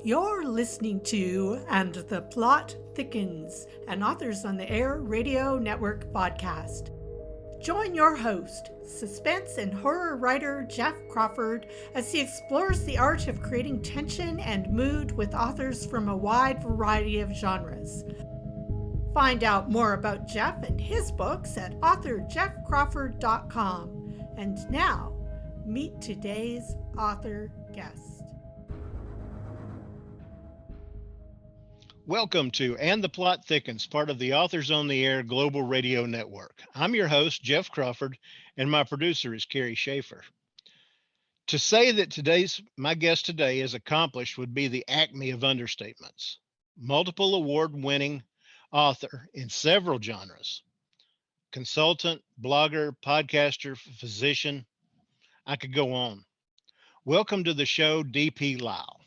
You're listening to And the Plot Thickens, an Authors on the Air Radio Network podcast. Join your host, suspense and horror writer Jeff Crawford, as he explores the art of creating tension and mood with authors from a wide variety of genres. Find out more about Jeff and his books at authorjeffcrawford.com. And now, meet today's author guest. Welcome to And the Plot Thickens, part of the Authors on the Air Global Radio Network. I'm your host, Jeff Crawford, and my producer is Carrie Schaefer. To say that my guest today is accomplished would be the acme of understatements. Multiple award-winning author in several genres. Consultant, blogger, podcaster, physician. I could go on. Welcome to the show, DP Lyle.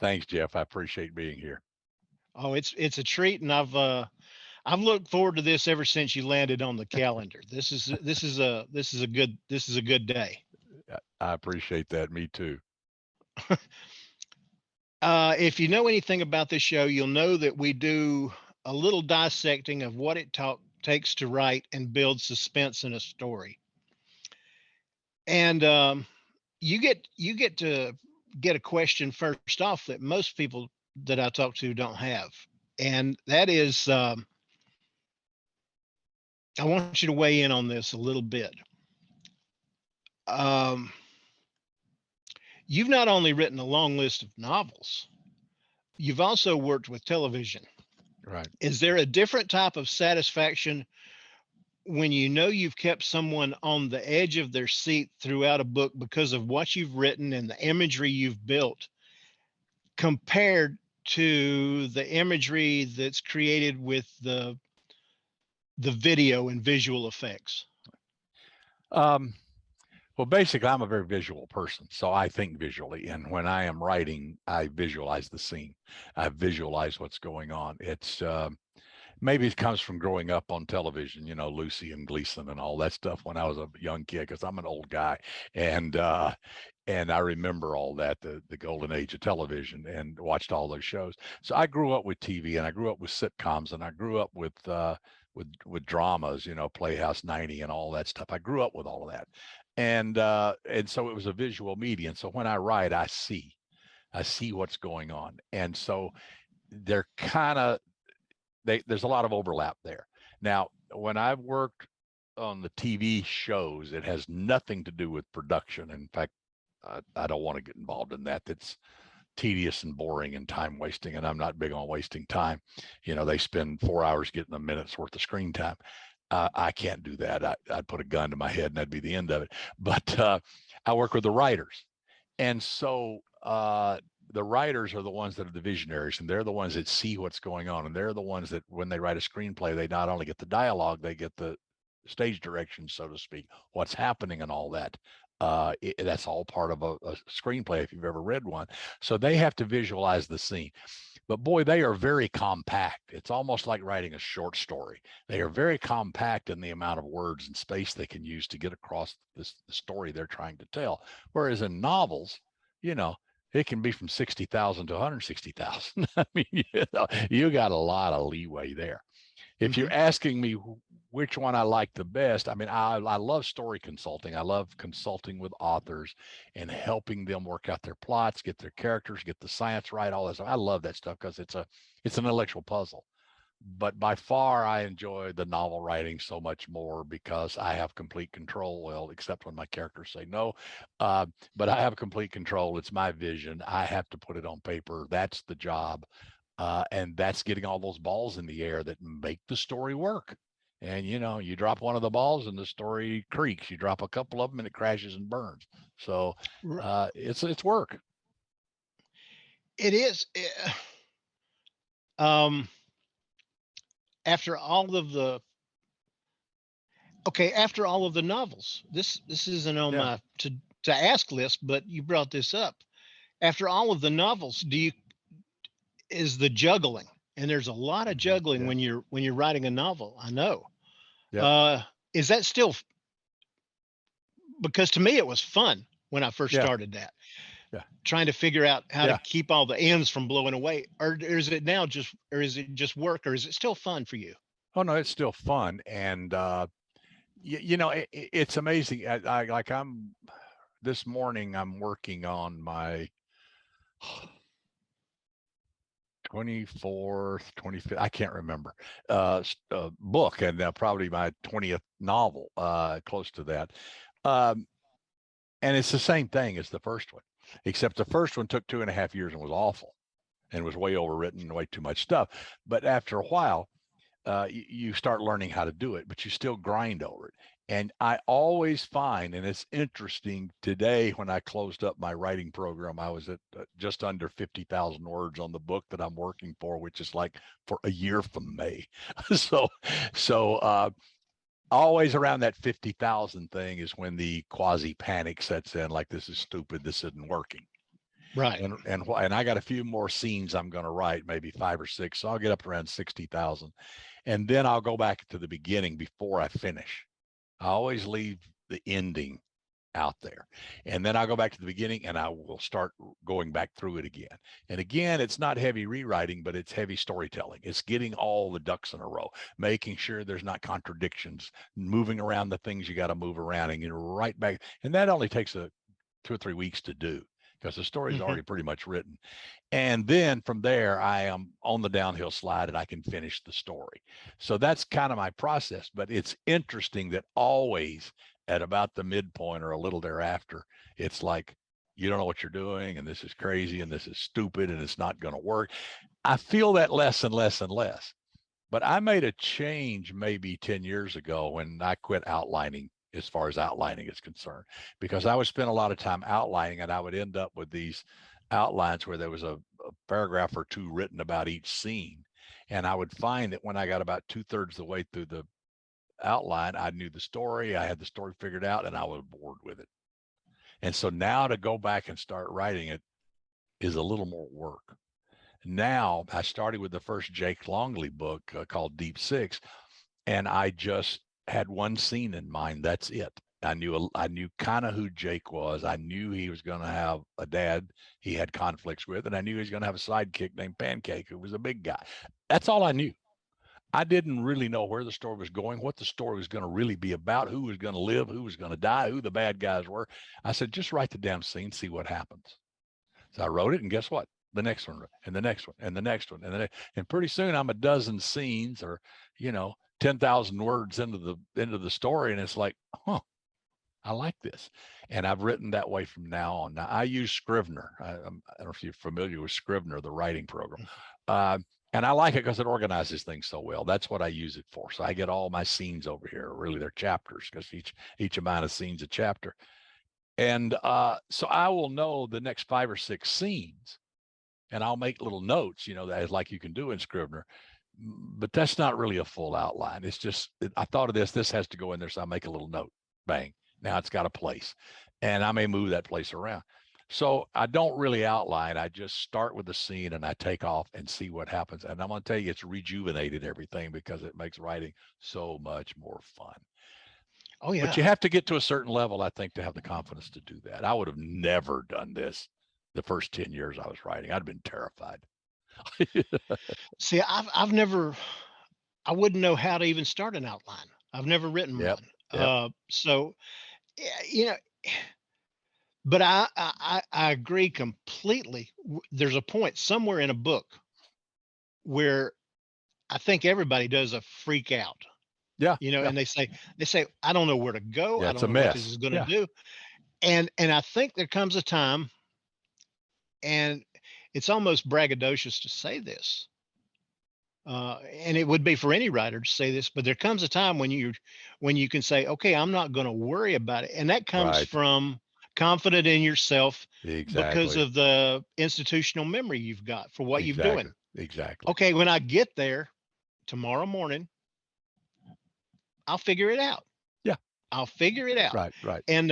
Thanks, Jeff. I appreciate being here. Oh, it's a treat, and I've looked forward to this ever since you landed on the calendar. This is a good day. I appreciate that. Me too. If you know anything about this show, you'll know that we do a little dissecting of what it takes to write and build suspense in a story. And you get to get a question first off that most people that I talk to don't have. And that is, I want you to weigh in on this a little bit. You've not only written a long list of novels, you've also worked with television. Right. Is there a different type of satisfaction when you know you've kept someone on the edge of their seat throughout a book because of what you've written and the imagery you've built, compared to the imagery that's created with the video and visual effects? Well, basically, I'm a very visual person, so I think visually. And when I am writing, I visualize the scene. I visualize what's going on. It's maybe it comes from growing up on television, you know, Lucy and Gleason and all that stuff when I was a young kid, because I'm an old guy. And I remember all that, the golden age of television, and watched all those shows. So I grew up with TV, and I grew up with sitcoms, and I grew up with dramas, you know, Playhouse 90 and all that stuff. I grew up with all of that. And so it was a visual medium. So when I write, I see what's going on. And so they're there's a lot of overlap there. Now, when I've worked on the TV shows, it has nothing to do with production. In fact, I don't want to get involved in that. That's tedious and boring and time wasting, and I'm not big on wasting time. You know, they spend 4 hours getting a minute's worth of screen time. I can't do that. I'd put a gun to my head and that'd be the end of it. But I work with the writers. And so the writers are the ones that are the visionaries, and they're the ones that see what's going on. And they're the ones that when they write a screenplay, they not only get the dialogue, they get the stage direction, so to speak, what's happening and all that. That's all part of a screenplay if you've ever read one. So they have to visualize the scene. But boy, they are very compact. It's almost like writing a short story. They are very compact in the amount of words and space they can use to get across the story they're trying to tell. Whereas in novels, you know, it can be from 60,000 to 160,000. I mean, you got a lot of leeway there. If you're asking me which one I like the best, I mean, I love story consulting. I love consulting with authors and helping them work out their plots, get their characters, get the science right, all that stuff. I love that stuff because it's an intellectual puzzle. But by far, I enjoy the novel writing so much more because I have complete control. Well, except when my characters say no, but I have complete control. It's my vision. I have to put it on paper. That's the job. And that's getting all those balls in the air that make the story work. And, you know, you drop one of the balls and the story creaks. You drop a couple of them and it crashes and burns. So it's work. It is. After all of the novels, this isn't on my to ask list, but you brought this up. After all of the novels, is the juggling, and there's a lot of juggling when you're writing a novel, I know. Is that still, because to me it was fun when I first started that. trying to figure out how Yeah. to keep all the ends from blowing away, or is it just work, or is it still fun for you? Oh no, it's still fun, and it's amazing. This morning I'm working on my 24th, 25th, I can't remember, book, and probably my 20th novel, close to that. And it's the same thing as the first one, except the first one took 2.5 years and was awful and was way overwritten and way too much stuff. But after a while, you start learning how to do it, but you still grind over it. And I always find, and it's interesting, today when I closed up my writing program, I was at just under 50,000 words on the book that I'm working for, which is like for a year from May. so always around that 50,000 thing is when the quasi panic sets in, like, this is stupid, this isn't working. Right. And I got a few more scenes I'm going to write, maybe 5 or 6. So I'll get up around 60,000. And then I'll go back to the beginning before I finish. I always leave the ending out there. And then I'll go back to the beginning and I will start going back through it again. And again, it's not heavy rewriting, but it's heavy storytelling. It's getting all the ducks in a row, making sure there's not contradictions, moving around the things you got to move around, and you're right back. And that only takes 2 or 3 weeks to do, because the story's already pretty much written. And then from there, I am on the downhill slide and I can finish the story. So that's kind of my process. But it's interesting that always at about the midpoint or a little thereafter, it's like, you don't know what you're doing, and this is crazy, and this is stupid, and it's not going to work. I feel that less and less and less. But I made a change maybe 10 years ago when I quit outlining, as far as outlining is concerned, because I would spend a lot of time outlining, and I would end up with these outlines where there was a paragraph or two written about each scene. And I would find that when I got about 2/3 of the way through the outline, I knew the story, I had the story figured out, and I was bored with it. And so now to go back and start writing it is a little more work. Now I started with the first Jake Longley book called Deep Six, and I just had one scene in mind. That's it. I knew kind of who Jake was. I knew he was going to have a dad he had conflicts with, and I knew he was going to have a sidekick named Pancake, who was a big guy. That's all I knew. I didn't really know where the story was going, what the story was going to really be about, who was going to live, who was going to die, who the bad guys were. I said, just write the damn scene, see what happens. So I wrote it, and guess what? The next one, and the next one, and the next one, and pretty soon I'm a dozen scenes, or 10,000 words into the story, and it's like, I like this. And I've written that way from now on. Now I use Scrivener. I don't know if you're familiar with Scrivener, the writing program. And I like it because it organizes things so well. That's what I use it for. So I get all my scenes over here. Really, they're chapters, because each amount of scenes a chapter. And so I will know the next 5 or 6 scenes, and I'll make little notes, that is like you can do in Scrivener. But that's not really a full outline. It's just, I thought of this has to go in there. So I make a little note, bang. Now it's got a place, and I may move that place around. So I don't really outline. I just start with the scene and I take off and see what happens. And I'm going to tell you, it's rejuvenated everything, because it makes writing so much more fun. Oh, yeah. But you have to get to a certain level, I think, to have the confidence to do that. I would have never done this the first 10 years I was writing. I'd have been terrified. See, I wouldn't know how to even start an outline. I've never written one. So, but I agree completely. There's a point somewhere in a book where I think everybody does a freak out. Yeah. And they say, I don't know where to go. Yeah, I don't know what this is going to do. And I think there comes a time, and it's almost braggadocious to say this, and it would be for any writer to say this, but there comes a time when you can say, okay, I'm not going to worry about it. And that comes from confident in yourself, because of the institutional memory you've got for what you're doing. Exactly. Okay, when I get there tomorrow morning, I'll figure it out. Yeah. I'll figure it out. Right. And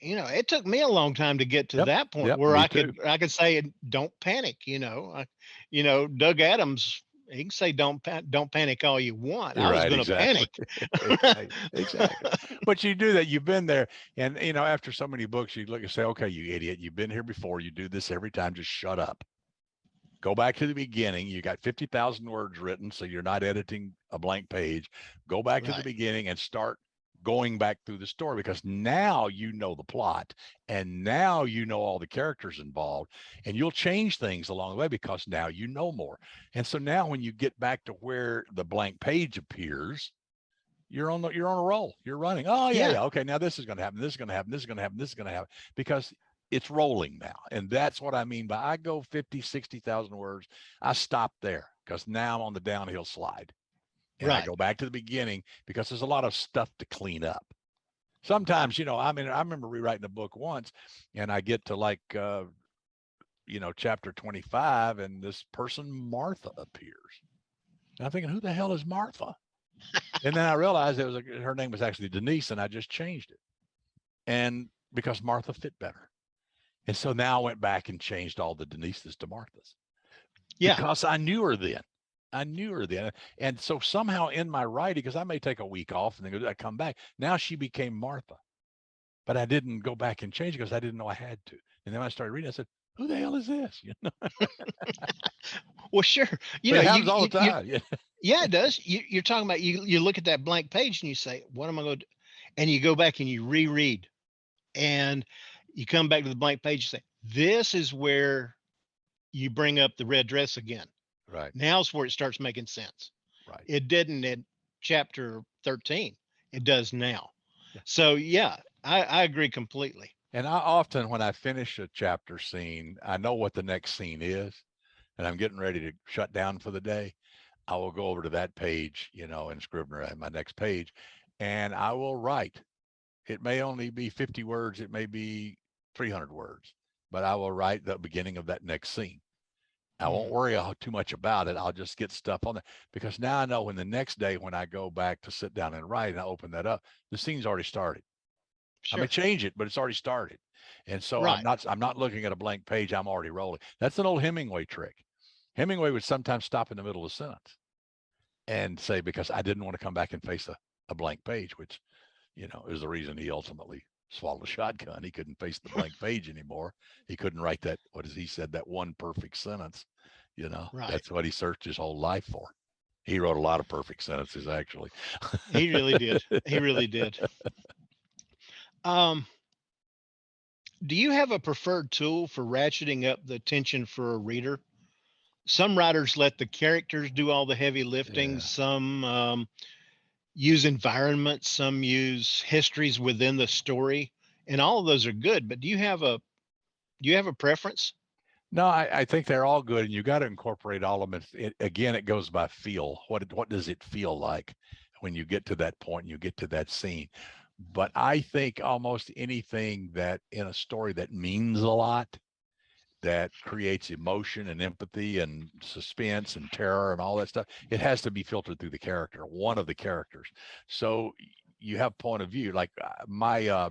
it took me a long time to get to that point where I could say, don't panic. Doug Adams, he can say, don't panic all you want. I was going to panic. Exactly. But you do that. You've been there. And, after so many books, you look and say, okay, you idiot, you've been here before. You do this every time. Just shut up. Go back to the beginning. You got 50,000 words written, so you're not editing a blank page. Go back to the Right. beginning and start going back through the story, because now you know the plot and now you know all the characters involved, and you'll change things along the way because now you know more. And so now when you get back to where the blank page appears, you're on a roll. You're running. Oh yeah, Yeah. yeah. Okay, now this is going to happen. This is going to happen. This is going to happen. This is going to happen, because it's rolling now. And that's what I mean by I go 50, 60,000 words. I stop there because now I'm on the downhill slide. And I Right. go back to the beginning because there's a lot of stuff to clean up. Sometimes, I remember rewriting a book once, and I get to like, chapter 25, and this person, Martha, appears. And I'm thinking, who the hell is Martha? And then I realized her name was actually Denise, and I just changed it. And because Martha fit better. And so now I went back and changed all the Denises to Marthas. Yeah. Because I knew her then. And so somehow in my writing, because I may take a week off and then I come back, now she became Martha. But I didn't go back and change it because I didn't know I had to. And then when I started reading, I said, who the hell is this? Well, sure. But it happens all the time. Yeah, it does. You're talking about, you look at that blank page and you say, what am I going to do? And you go back and you reread, and you come back to the blank page and say, this is where you bring up the red dress again. Right. Now's where it starts making sense. Right. It didn't in chapter 13. It does now. Yeah. So yeah, I agree completely. And I often, when I finish a chapter scene, I know what the next scene is, and I'm getting ready to shut down for the day. I will go over to that page, in Scrivener at my next page, and I will write. It may only be 50 words. It may be 300 words, but I will write the beginning of that next scene. I won't worry too much about it. I'll just get stuff on there, because now I know when the next day, when I go back to sit down and write and I open that up, the scene's already started. Sure. I may change it, but it's already started. And so Right. I'm not looking at a blank page. I'm already rolling. That's an old Hemingway trick. Hemingway would sometimes stop in the middle of a sentence and say, because I didn't want to come back and face a blank page, which, is the reason he ultimately swallowed a shotgun. He couldn't face the blank page anymore. He couldn't write that, he said, that one perfect sentence. Right. That's what he searched his whole life for. He wrote a lot of perfect sentences, actually. He really did. He really did. Do you have a preferred tool for ratcheting up the tension for a reader? Some writers let the characters do all the heavy lifting. Yeah. Some use environments. Some use histories within the story, and all of those are good. But do you have a preference? No, I think they're all good, and you got to incorporate all of them. Again, it goes by feel. What does it feel like when you get to that point and you get to that scene? But I think almost anything that in a story that means a lot, that creates emotion and empathy and suspense and terror and all that stuff, it has to be filtered through the character, one of the characters. So you have point of view. Like my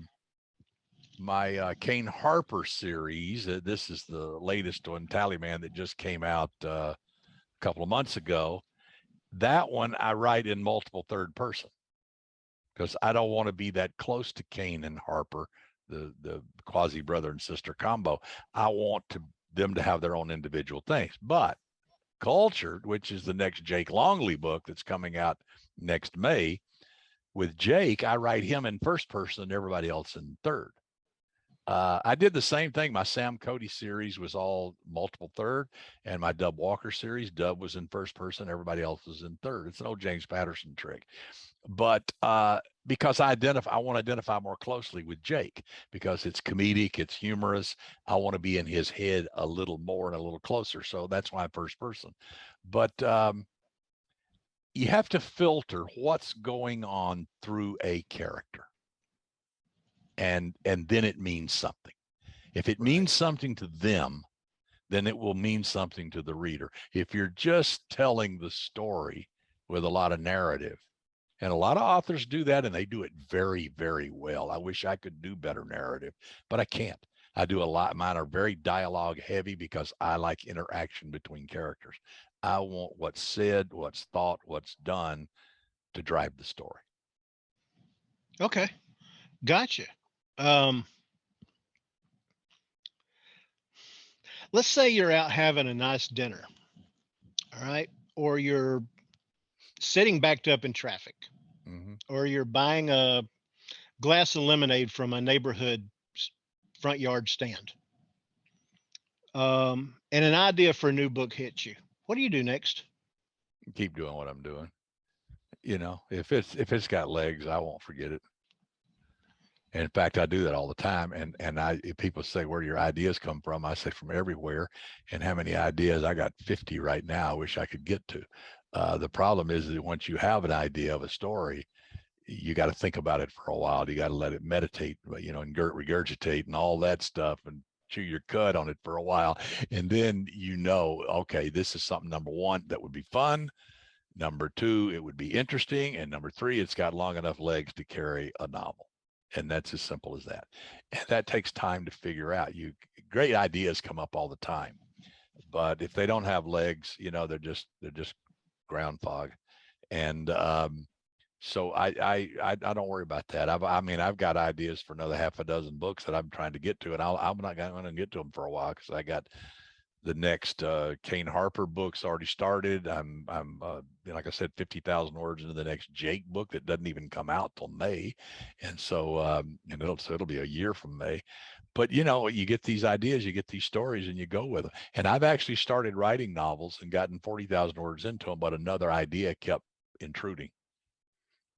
Kane Harper series. This is the latest one, Tallyman, that just came out a couple of months ago. That one I write in multiple third person, because I don't want to be that close to Kane and Harper, the quasi brother and sister combo. I want them to have their own individual things. But Cultured, which is the next Jake Longley book that's coming out next May, with Jake, I write him in first person and everybody else in third. I did the same thing. My Sam Cody series was all multiple third, and my Dub Walker series, Dub was in first person, everybody else was in third. It's an old James Patterson trick. But because I want to identify more closely with Jake, because it's comedic, it's humorous. I want to be in his head a little more and a little closer. So that's why I'm first person. But you have to filter what's going on through a character. And then it means something. If it means something to them, then it will mean something to the reader. If you're just telling the story with a lot of narrative, and a lot of authors do that, and they do it very, very well. I wish I could do better narrative, but I can't. I do a lot. Mine are very dialogue heavy because I like interaction between characters. I want what's said, what's thought, what's done to drive the story. Okay. Gotcha. Um, let's say you're out having a nice dinner, all right, or you're sitting backed up in traffic, Hmm. or you're buying a glass of lemonade from a neighborhood front yard stand, and an idea for a new book hits you. What do you do next? Keep doing what I'm doing. If it's got legs, I won't forget it. And in fact, I do that all the time. And if people say, where do your ideas come from? I say from everywhere. And how many ideas? I got 50 right now. I wish I could get to. The problem is that once you have an idea of a story, you got to think about it for a while. You got to let it meditate, and regurgitate and all that stuff, and chew your cud on it for a while. And then, okay, this is something, number one, that would be fun. Number two, it would be interesting. And number three, it's got long enough legs to carry a novel. And that's as simple as that. And that takes time to figure out. Great ideas come up all the time, but if they don't have legs, they're just ground fog. And so I don't worry about that. I've got ideas for another half a dozen books that I'm trying to get to, and I'm not going to get to them for a while because I got the next Kane Harper book's already started. I'm like I said, 50,000 words into the next Jake book that doesn't even come out till May, and so it'll be a year from May. But you get these ideas, you get these stories, and you go with them. And I've actually started writing novels and gotten 40,000 words into them, but another idea kept intruding.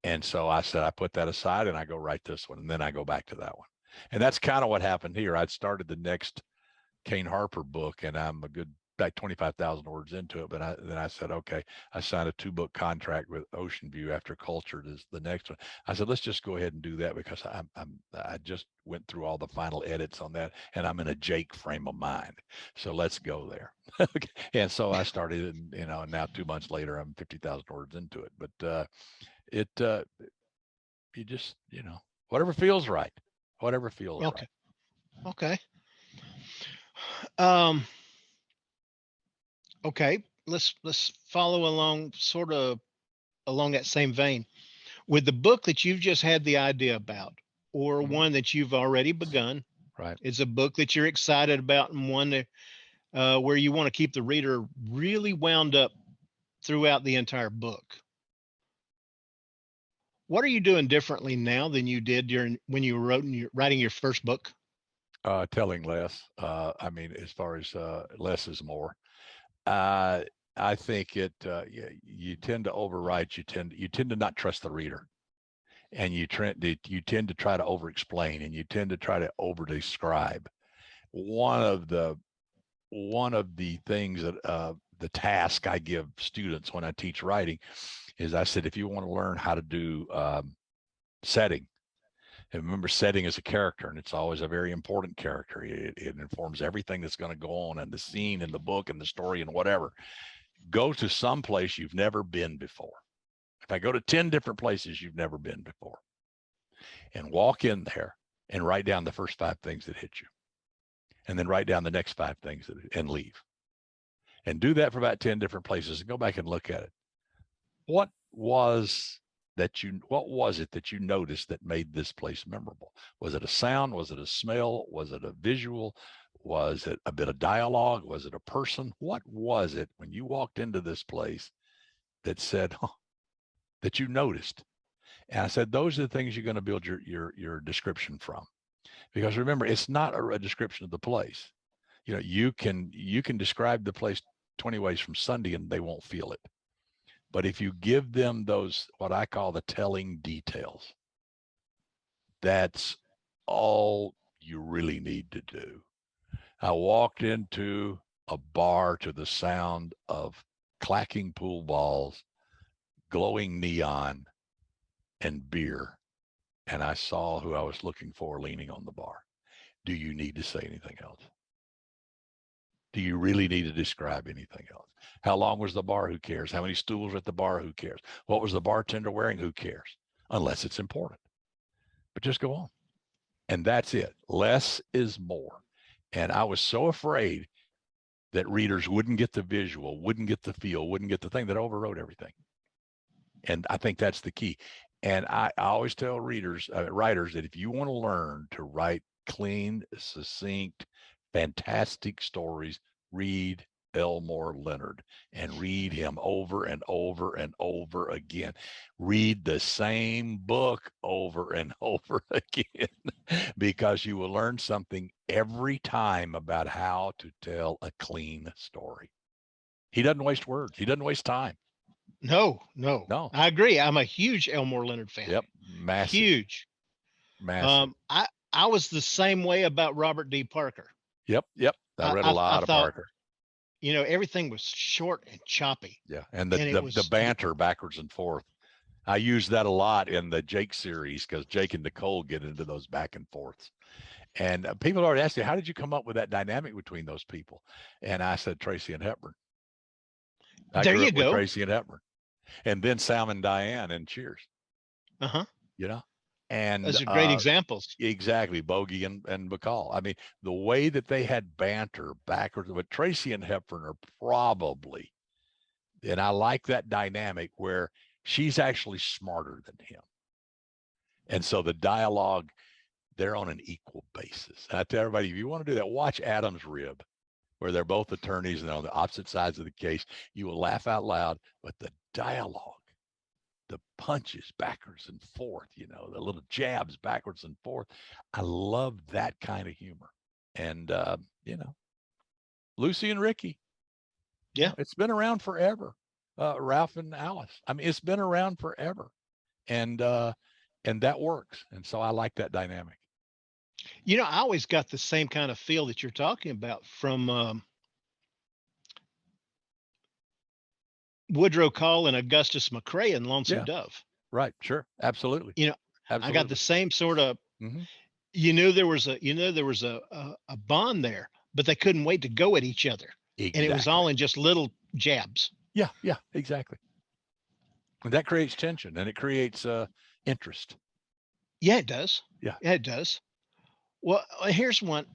And so I said, I put that aside and I go write this one, and then I go back to that one. And that's kind of what happened here. I'd started the next Kane Harper book, and I'm a good back 25,000 words into it. But then I said, okay, I signed a 2-book contract with Ocean View after Cultured is the next one. I said, let's just go ahead and do that because I just went through all the final edits on that, and I'm in a Jake frame of mind. So let's go there. Okay. And so I started, and now 2 months later, I'm 50,000 words into it. But you just, whatever feels right, whatever feels right. Okay. Okay. Um, okay. Let's follow along, sort of along that same vein. With the book that you've just had the idea about, or Mhm. one that you've already begun, Right. it's a book that you're excited about, and one that where you want to keep the reader really wound up throughout the entire book. What are you doing differently now than you did during when you were writing your first book? Telling less. As far as less is more. Uh, I think you tend to overwrite. You tend to not trust the reader, and you tend to try to over-explain, and you tend to try to over-describe. One of the things that the task I give students when I teach writing is I said, if you want to learn how to do setting. And remember, setting is a character, and it's always a very important character. It informs everything that's going to go on in the scene, in the book, and the story, and whatever. Go to some place you've never been before. If I go to 10 different places you've never been before, and walk in there and write down the first 5 things that hit you, and then write down the next 5 things and leave. And do that for about 10 different places and go back and look at it. What was it that you noticed that made this place memorable? Was it a sound? Was it a smell? Was it a visual? Was it a bit of dialogue? Was it a person? What was it when you walked into this place that said, that you noticed? And I said, those are the things you're going to build your description from. Because remember, it's not a description of the place. You can describe the place 20 ways from Sunday and they won't feel it. But if you give them those, what I call the telling details, that's all you really need to do. I walked into a bar to the sound of clacking pool balls, glowing neon, and beer, and I saw who I was looking for leaning on the bar. Do you need to say anything else? Do you really need to describe anything else? How long was the bar? Who cares? How many stools were at the bar? Who cares? What was the bartender wearing? Who cares? Unless it's important. But just go on. And that's it. Less is more. And I was so afraid that readers wouldn't get the visual, wouldn't get the feel, wouldn't get the thing, that overrode everything. And I think that's the key. And I always tell writers that if you want to learn to write clean, succinct, fantastic stories, read Elmore Leonard and read him over and over and over again. Read the same book over and over again because you will learn something every time about how to tell a clean story. He doesn't waste words. He doesn't waste time. No. I agree. I'm a huge Elmore Leonard fan. Yep. Massive. Huge. Massive. I was the same way about Robert D. Parker. Yep. I read a lot of Parker. You know, everything was short and choppy. Yeah. And the banter backwards and forth. I use that a lot in the Jake series because Jake and Nicole get into those back and forths. And people already asked me, how did you come up with that dynamic between those people? And I said, Tracy and Hepburn. There you go. Tracy and Hepburn. And then Sam and Diane and Cheers. You know, and those are great examples. Exactly. Bogey and Bacall. I mean, the way that they had banter backwards, but Tracy and Hepburn are probably, and I like that dynamic where she's actually smarter than him. And so the dialogue, they're on an equal basis. And I tell everybody, if you want to do that, watch Adam's Rib, where they're both attorneys and they're on the opposite sides of the case. You will laugh out loud, but the dialogue, the punches backwards and forth, you know, the little jabs backwards and forth. I love that kind of humor. And, you know, Lucy and Ricky. Yeah. It's been around forever. Ralph and Alice. I mean, it's been around forever. And that works. And so I like that dynamic. You know, I always got the same kind of feel that you're talking about from Woodrow Call and Augustus McCrae in Lonesome Dove. Right. Sure. Absolutely. You know, absolutely. I got the same sort of, there was a bond there, but they couldn't wait to go at each other. Exactly. And it was all in just little jabs. Yeah, exactly. And that creates tension and it creates interest. Yeah, it does. Yeah, it does. Well, here's one.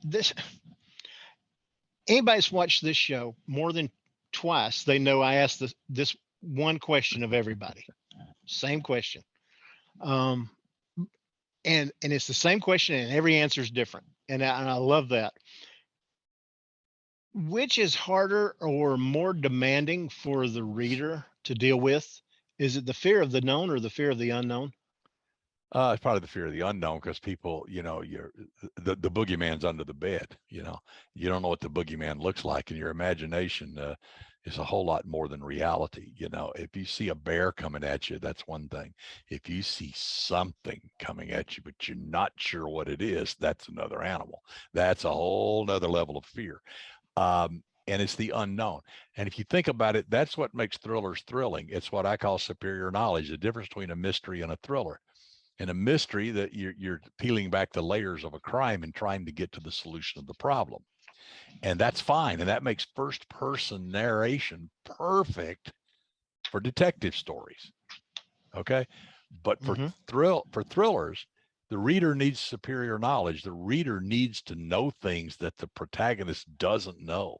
Anybody's watched this show more than twice, they know I asked this one question of everybody. Same question. And it's the same question and every answer is different. And I love that. Which is harder or more demanding for the reader to deal with? Is it the fear of the known or the fear of the unknown? It's probably the fear of the unknown because people, you know, the boogeyman's under the bed. You know, you don't know what the boogeyman looks like, and your imagination is a whole lot more than reality. You know, if you see a bear coming at you, that's one thing. If you see something coming at you, but you're not sure what it is, that's another animal. That's a whole nother level of fear. And it's the unknown. And if you think about it, that's what makes thrillers thrilling. It's what I call superior knowledge, the difference between a mystery and a thriller. In a mystery, that you're peeling back the layers of a crime and trying to get to the solution of the problem. And that's fine. And that makes first person narration perfect for detective stories. Okay. But for thrillers, the reader needs superior knowledge. The reader needs to know things that the protagonist doesn't know.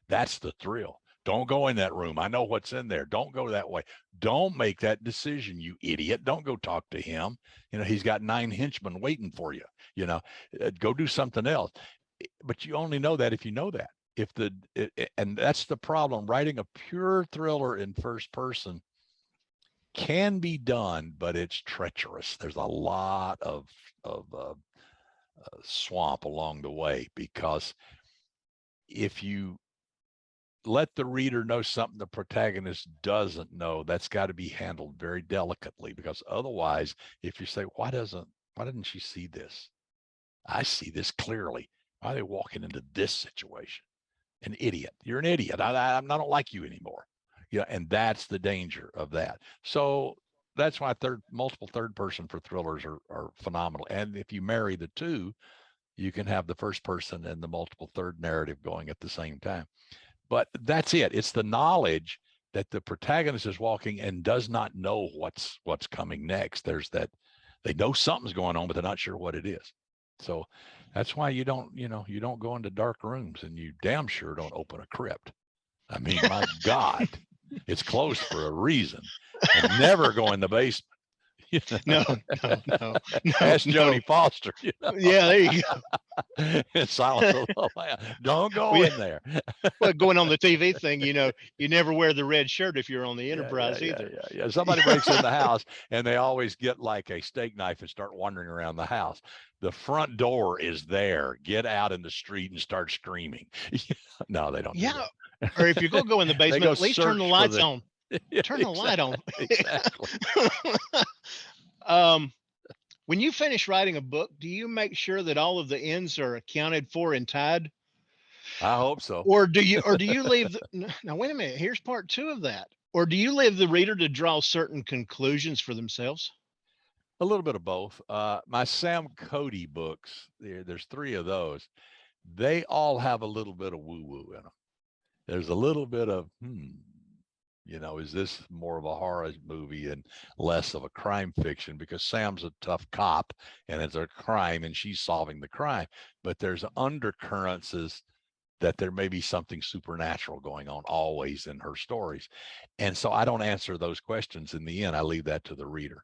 That's the thrill. Don't go in that room. I know what's in there. Don't go that way. Don't make that decision, you idiot. Don't go talk to him. You know, he's got 9 henchmen waiting for you. You know, go do something else. But you only know that if you know that. And that's the problem. Writing a pure thriller in first person can be done, but it's treacherous. There's a lot of swamp along the way, because if you let the reader know something the protagonist doesn't know, that's got to be handled very delicately, because otherwise, if you say, why didn't she see this? I see this clearly. Why are they walking into this situation? An idiot. You're an idiot. I don't like you anymore. Yeah, and that's the danger of that. So that's why multiple third person for thrillers are phenomenal. And if you marry the two, you can have the first person and the multiple third narrative going at the same time. But that's it. It's the knowledge that the protagonist is walking and does not know what's coming next. There's that, they know something's going on, but they're not sure what it is. So that's why you don't go into dark rooms, and you damn sure don't open a crypt. I mean, my God, it's closed for a reason. And never go in the basement. No, no, no, no, Ask no. Jodie Foster. Yeah, there you go. In Silence of the Lamb. Don't go Well, in there. well, going on the TV thing, you never wear the red shirt if you're on the Enterprise yeah, either. yeah. Somebody breaks in the house and they always get like a steak knife and start wandering around the house. The front door is there. Get out in the street and start screaming. No, they don't do Yeah, that. or if you're going to go in the They basement, go at least turn the search for lights the. on. Yeah, Turn the light on. exactly. When you finish writing a book, do you make sure that all of the ends are accounted for and tied, I hope so. or do you leave now? Wait a minute. Here's part two of that. Or do you leave the reader to draw certain conclusions for themselves? A little bit of both. My Sam Cody books, there's 3 of those. They all have a little bit of woo-woo in them. There's a little bit of, is this more of a horror movie and less of a crime fiction? Because Sam's a tough cop and it's a crime and she's solving the crime. But there's undercurrents that there may be something supernatural going on always in her stories. And so I don't answer those questions in the end. I leave that to the reader.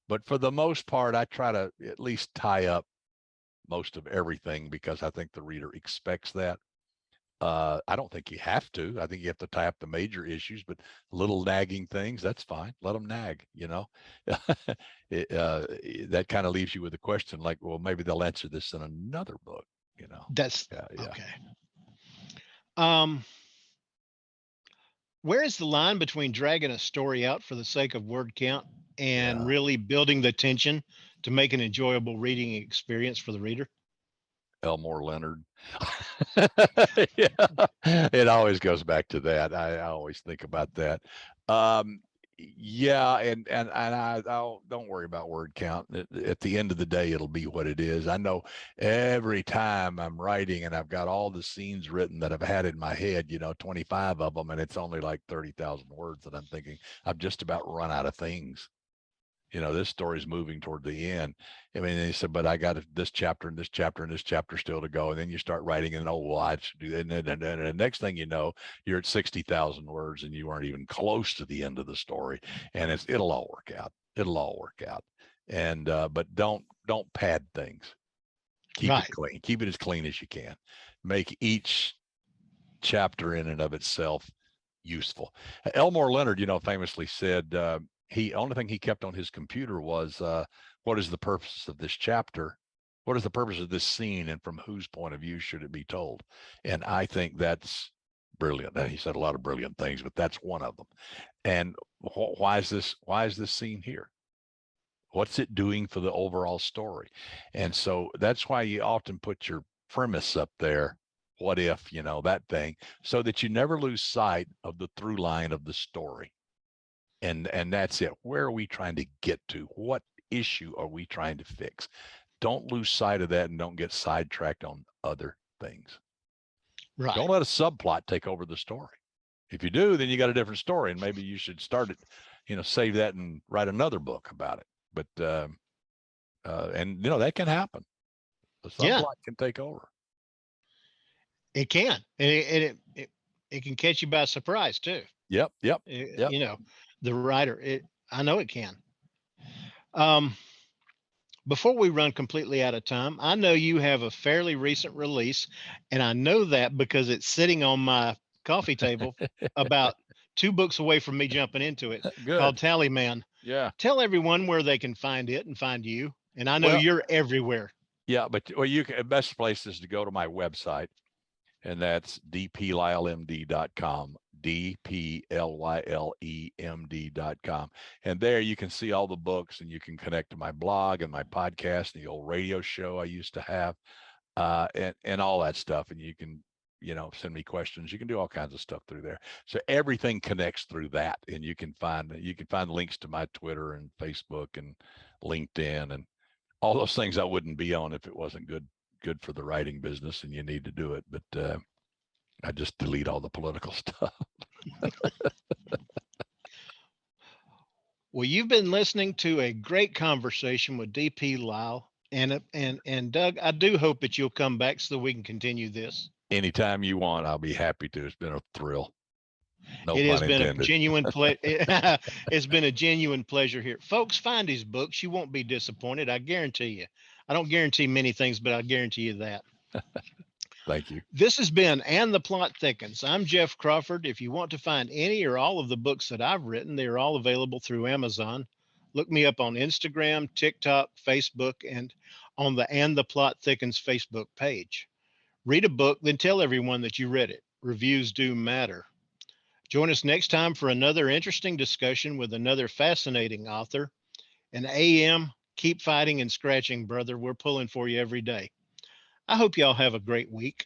But for the most part, I try to at least tie up most of everything because I think the reader expects that. I don't think you have to. I think you have to tie up the major issues, but little nagging things, that's fine. Let them nag, that kind of leaves you with a question like, well, maybe they'll answer this in another book, That's yeah. okay. Where is the line between dragging a story out for the sake of word count and really building the tension to make an enjoyable reading experience for the reader? Elmore Leonard. Yeah, it always goes back to that. I always think about that. Yeah, and don't worry about word count. At the end of the day, it'll be what it is. I know every time I'm writing and I've got all the scenes written that I've had in my head, 25 of them, and it's only like 30,000 words, and I'm thinking I've just about run out of things. This story's moving toward the end. I mean, they said, but I got this chapter and this chapter and this chapter still to go. And then you start writing and, well, I should do that. And the next thing you know, you're at 60,000 words and you aren't even close to the end of the story. And it'll all work out. It'll all work out. And, but don't pad things. Keep it clean. Keep it as clean as you can. Make each chapter in and of itself useful. Elmore Leonard, famously said, only thing he kept on his computer was what is the purpose of this chapter? What is the purpose of this scene, and from whose point of view should it be told? And I think that's brilliant. And he said a lot of brilliant things, but that's one of them. And why is this scene here? What's it doing for the overall story? And so that's why you often put your premise up there. What if, that thing, so that you never lose sight of the through line of the story. And that's it. Where are we trying to get to? What issue are we trying to fix? Don't lose sight of that and don't get sidetracked on other things. Right. Don't let a subplot take over the story. If you do, then you got a different story, and maybe you should start it, save that and write another book about it. But and that can happen. The subplot can take over. It can, and it can catch you by surprise too. Yep. The writer, I know it can. Before we run completely out of time, I know you have a fairly recent release, and I know that because it's sitting on my coffee table about 2 books away from me jumping into it. Good. Called Tally Man. Yeah. Tell everyone where they can find it and find you. And I know you're everywhere. Yeah, but the best place is to go to my website, and that's dplylemd.com. dplylemd.com. And there you can see all the books, and you can connect to my blog and my podcast and the old radio show I used to have, and all that stuff. And you can, send me questions. You can do all kinds of stuff through there. So everything connects through that. And you can find links to my Twitter and Facebook and LinkedIn and all those things I wouldn't be on if it wasn't good for the writing business, and you need to do it. But I just delete all the political stuff. Well, you've been listening to a great conversation with DP Lyle, and Doug, I do hope that you'll come back so that we can continue this. Anytime you want, I'll be happy to. It's been a thrill. No It has pun been a intended. genuine it's been a genuine pleasure here. Folks, find his books. You won't be disappointed. I guarantee you. I don't guarantee many things, but I guarantee you that. Thank you. This has been And the Plot Thickens. I'm Jeff Crawford. If you want to find any or all of the books that I've written, they are all available through Amazon. Look me up on Instagram, TikTok, Facebook, and on the And the Plot Thickens Facebook page. Read a book, then tell everyone that you read it. Reviews do matter. Join us next time for another interesting discussion with another fascinating author. And AM, keep fighting and scratching, brother. We're pulling for you every day. I hope y'all have a great week.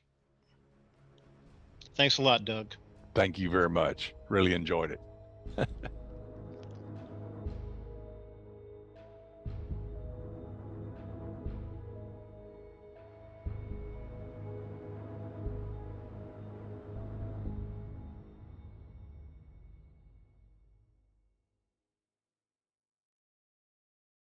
Thanks a lot, Doug. Thank you very much. Really enjoyed it.